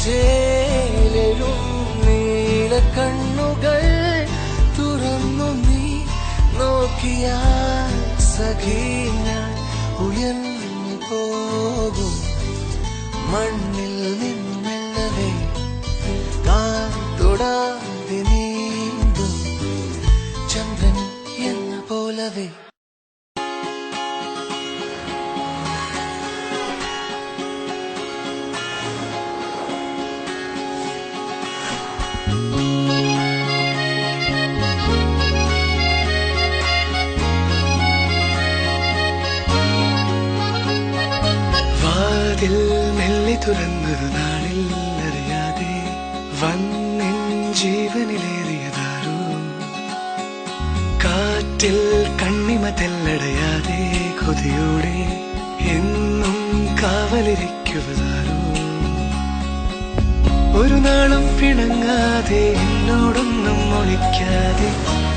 ചേലരും നീല കണ്ണുകൾ തുറന്നു നീ നോക്കിയാൽ സഖി ഞാൻ ഉയർന്നു പോകും മണ്ണിൽ നിന്നവേ കാതൊടാതെ നീന്തും ചന്ദ്രൻ എന്ന പോലവേ മെല്ലെ തുറന്നൊരു നാളിൽ അറിയാതെ വന്നിൻ ജീവനിലേറിയതാരോ കാറ്റിൽ കണ്ണിമ തെല്ലടയാതെ കൊതിയോടെ എന്നും കാവലിരിക്കുവതാരോ ഒരു നാളും പിണങ്ങാതെ എന്നോടൊന്നും ഒളിക്കാതെ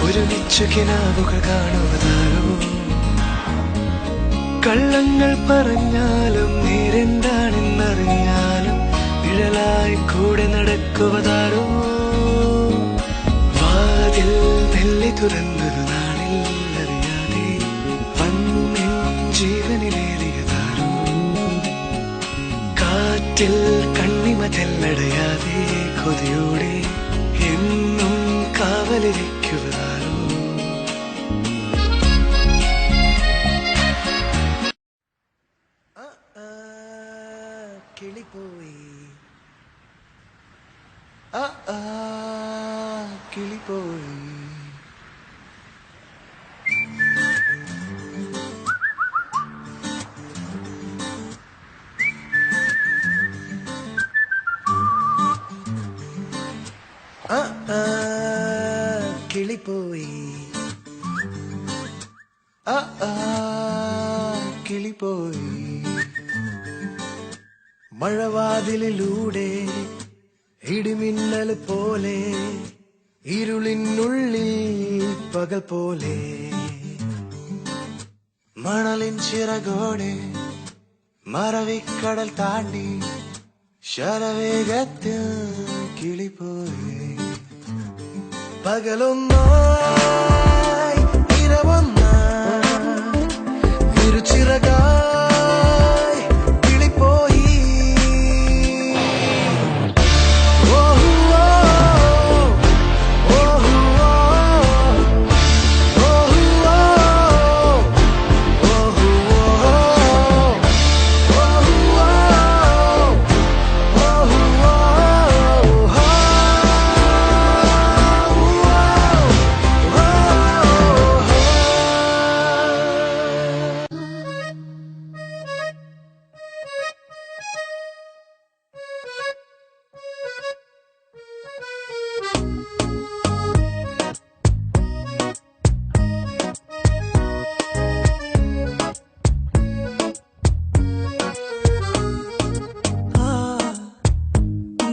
ഒരുമിച്ചു കിനാവുകൾ കാണുവതാരോ കള്ളങ്ങൾ പറഞ്ഞാലും നേരെന്താണെന്നറിഞ്ഞാലും നിഴലായി കൂടെ നടക്കുവതാരോ വാതിൽ മെല്ലെ തുറന്നൊരു നാളിൽ അറിയാതെ വന്നിൻ ജീവനിലേറിയതാരോ കാറ്റിൽ കണ്ണിമ തെല്ലടയാതെ കൊതിയോടെ എന്നും കാവലിരിക്കുവതാരോ കിളിപ്പോയി കിളിപ്പോയി കിളിപ്പോയി കിളിപ്പോയി മഴവാതിലിലൂടെ ഇടിമിന്നൽ പോലെ ഇരുളിനുള്ളിൽ പകൽ പോലെ മണലിൻ ചിറകോടെ മറവിക്കടൽ താണ്ടി ശരവേഗത്തിൽ കിളിപ്പോയി പകലൊന്നായി ഇരവൊന്നായി ഇരുചിറകായി കിളിപ്പോയി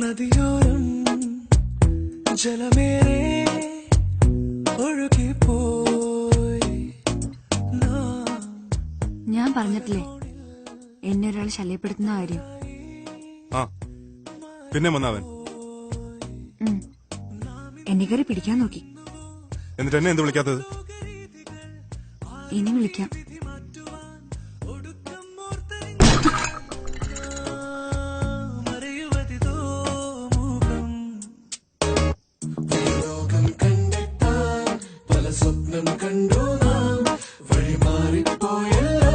നദിയോരം ജലമേറെ ഒഴുകിപ്പോയി ഞാൻ പറഞ്ഞിട്ടില്ലേ എന്നെ ഒരാൾ ശല്യപ്പെടുത്തുന്ന കാര്യം പിന്നെ വന്നവൻ എന്നെ കയറി പിടിക്കാൻ നോക്കി എന്നിട്ട് എന്നെ എന്ത് വിളിക്കാത്തത് ഇനി വിളിക്കാം സ്വപ്നം കണ്ടു വഴിമാറിപ്പോയല്ലോ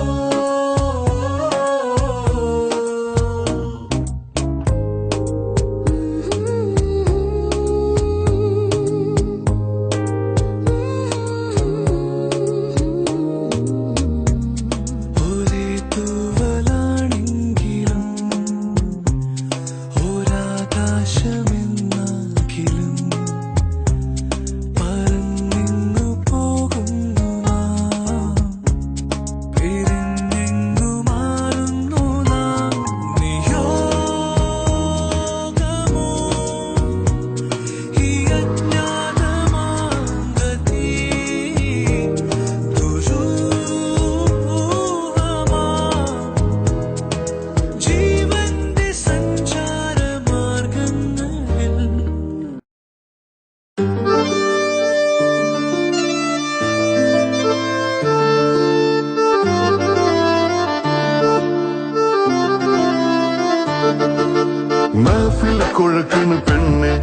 മഹഫിൽ കൊഴക്കണ് പെണ്ണെ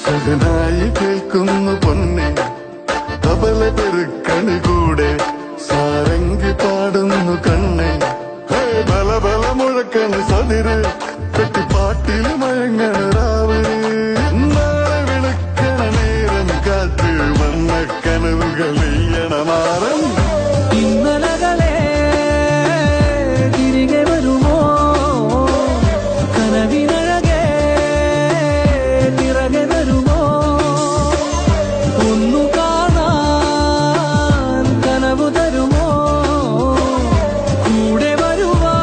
സഹനായി കേൾക്കുന്നു പൊന്നെ തബല പെരുക്കണ് കൂടെ സാരംഗി പാടുന്നു കണ്ണെ ഹേ ബല ബല മുഴക്കണ് സതിര് പെട്ടിപ്പാട്ടിൽ മയങ്ങണ രാവ് നാളെ വിളക്കണ നേരം കാത്ത് വന്ന കനവുകൾ നെയ്യണ മാറം ഇന്നലകളെ തിരികെ വരുമോ കനവിനഴകെ നിറകെ വരുമോ ഒന്നു കാണാൻ കനവു തരുമോ കൂടെ വരുവാൻ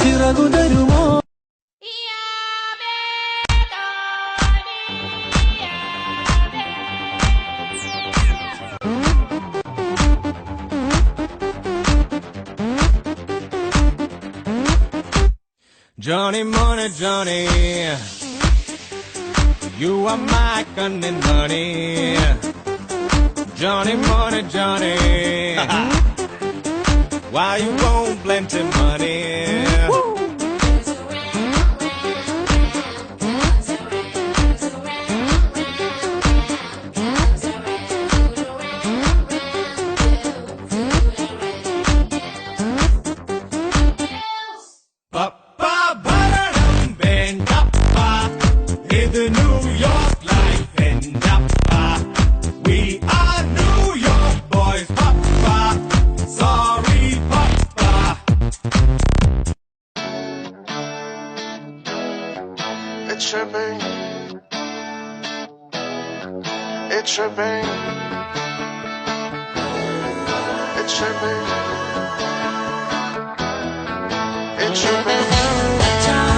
ചിറകു തരുമോ Johnny Money, Johnny, you are my cunning money. Johnny Money, Johnny, why you won't plenty money? Papa, Baradam, Bendappa, ഇത് New York life Bendappa. We are New York boys, Papa. Sorry, Papa. It's tripping. It's tripping. It's tripping. It's tripping.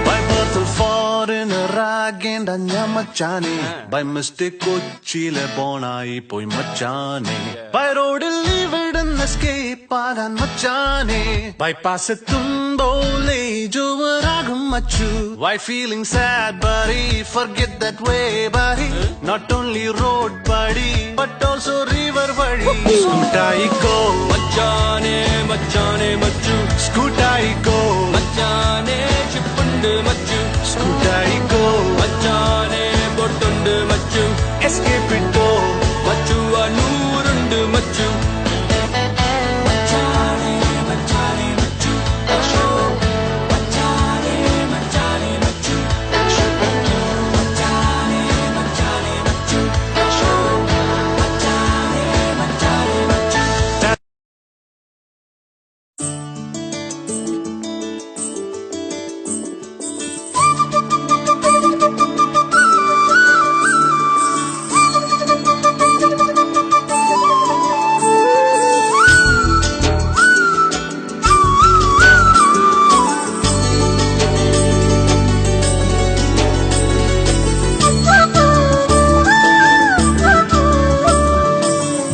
By birth a foreigner agenda machane. By mistake കൊച്ചിയിലെ ബോണായി പോയി മച്ചാനെ. By road leave it and escape ആകാൻ മച്ചാനെ. Bypass എത്തുമ്പോളേ ജോവറാകും മച്ചു. Why feeling sad buddy? Forget that way buddy. Not only road buddy but also river buddy. Scootaiko മച്ചാനെ മച്ചാനെ മച്ചു Scootaiko മച്ചാനെ ചിപ്പുണ്ട് മച്ചു Scootaiko മച്ചാനെ ബൊട്ടുണ്ട് മച്ചു Escape it go മച്ചു അനൂറുണ്ട് മച്ചു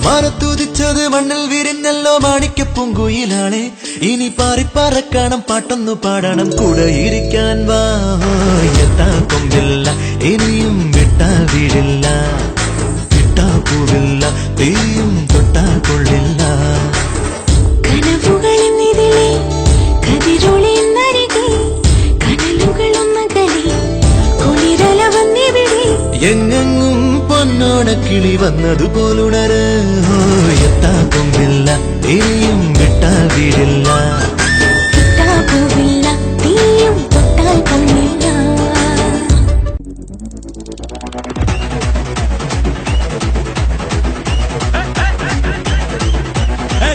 മരത്തുതിച്ചത് മണ്ണിൽ വിരിഞ്ഞല്ലോ മാണിക്കപ്പൂങ്കുയിലാളെ ഇനി പാറിപ്പറക്കണം പാട്ടൊന്നു പാടണം കൂടെ ഇരിക്കാൻ വാ എത്താ കൊമ്പില്ല ഇനിയും വിട്ടാ വീഴില്ല വിട്ടാ പൂവില്ല തീയും തൊട്ടാ കൊള്ളില്ല കനവുകളെന്നിതിലെ കതിരൊളിന്നരികെ കനലുകളൊന്നകലെ കുളിരല വന്നിവിടെ എങ്ങെങ്ങും പൊന്നോണക്കിളി വന്നതുപോലുണര് എത്താ കൊമ്പില്ല ഇനിയും വിട്ടാ വീഴില്ല കിട്ടാ പോവില്ല തീയും തൊട്ടാൽ കൊള്ളില്ല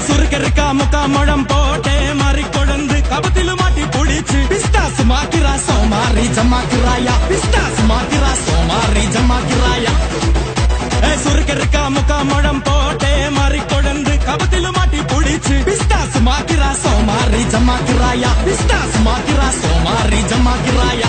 സുറുക്കെറുക്ക മുക്കാമുഴം പോട്ടെ മാറിക്കൊടന്ത് കപത്തില് മാറ്റി പൊടിച്ച് പിസ്താസ് മാക്കിറ സോമാറി ജമാക്കിറായ പിസ്താസ് മാക്കിറ സോമാറി ജമാക്കിറായ സുറുക്കെറുക്ക മുക്കാമുഴം പോട്ടെ മാറിക്കൊടന്ത് കപത്തില് മാറ്റി പൊടിച്ച് പിസ്താസ് മാക്കിറ സോമാറി ജമാക്കിറായ പിസ്താസ് മാക്കിറ സോമാറി ജമാക്കിറായ